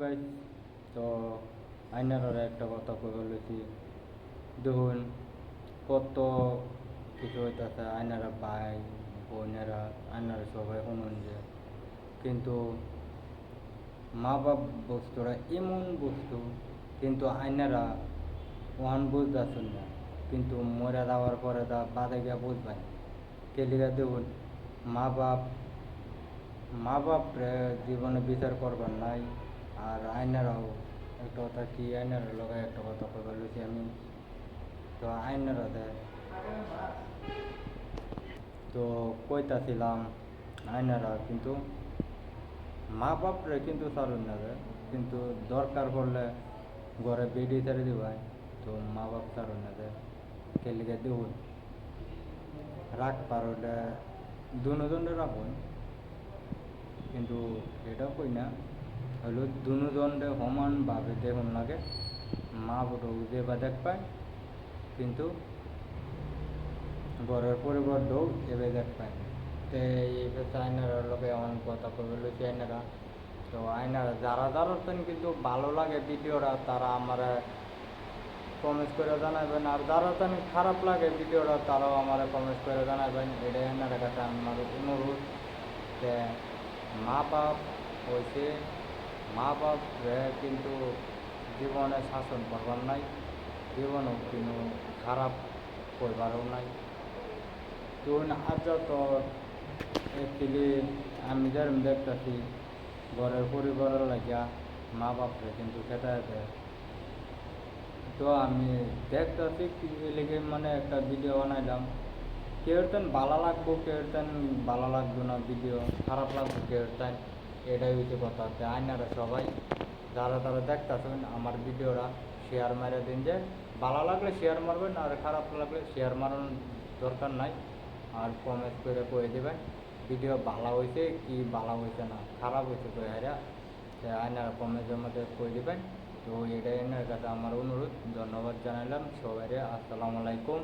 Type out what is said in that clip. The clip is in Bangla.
গাইস, তো আইনার একটা কথা কবে বলেছি। দেখুন, কত কিছু হইতেছে। আইনারা ভাই বোনেরা আইনারা সবাই শুনুন যে, কিন্তু মা বাপ বস্তুরা এমন বস্তু, কিন্তু আইনারা ওহান বুঝতেছেন না, কিন্তু মরে যাওয়ার পরে তা বাদে গিয়া বুঝবেন। কেলিগা দেখুন, মা বাপ মা বাপ জীবনে বিচার করবার নাই। আর আইনারাও একটা কথা কি, আইনারা লগে একটা কথা কইবার লইছি আমি। তো আইনারা দেয়, তো কইতাছিলাম আইনারা কিন্তু মা বাপরে কিন্তু ছাড়ুন না দেয়, কিন্তু দরকার পড়লে ঘরে বেডি ছেড়ে দিবাই, তো মা বাপ ছাড়ুন না দেয়। কেলিগে দেখুন, রাগ পারলে দুজনে রাখুন, কিন্তু এটাও কই না হলো দুজনে সমানভাবে দেখুন লাগে। মা বড় যে বা দেখ পায়, কিন্তু ঘরের পরিবারটাও এবে দেখ পায়। তো এই আইনার লোকে এমন কথা কবে লইছে আইনারা। তো আইনারা যারা যারা কিন্তু ভালো লাগে ভিডিওটা, তারা আমার কমেন্ট করে জানাবেন। আর যারা খারাপ লাগে ভিডিওটা, তারাও আমার কমেন্ট করে জানাবেন। এটাই আইনার কাছে আমার অনুরোধ যে, মা বাপ হয়েছে, মা বাপ কিন্তু জীবনে শাসন করবার নাই, জীবনেও কিন্তু খারাপ করবারও নাই। তো আজ তো অ্যাকচুয়ালি আমি যেরকম দেখতেছি, ঘরের পরিবারের লাগিয়া মা বাপরে কিন্তু খেতে। তো আমি দেখতেছি কি লেগে মানে একটা ভিডিও বানাইলাম। কেউ ভালো লাগবো, কেউ ভালো লাগবে না, ভিডিও খারাপ লাগবে কেউ এটাই হচ্ছে কথা। আইনারা সবাই যারা যারা দেখতেছেন আমার ভিডিওটা শেয়ার মারে দিন, যে ভালো লাগলে শেয়ার মারবেন, আর খারাপ লাগলে শেয়ার মারানোর দরকার নাই। আর কমেন্ট করে কয়ে দেবেন ভিডিও ভালো হয়েছে কি ভালো হয়েছে না, খারাপ হয়েছে কয়ে হারা আইনারা কমেন্টের মধ্যে কয়ে দেবেন। তো এটাই আইনার কাছে আমার অনুরোধ। ধন্যবাদ জানালাম সবাই। আসসালামু আলাইকুম।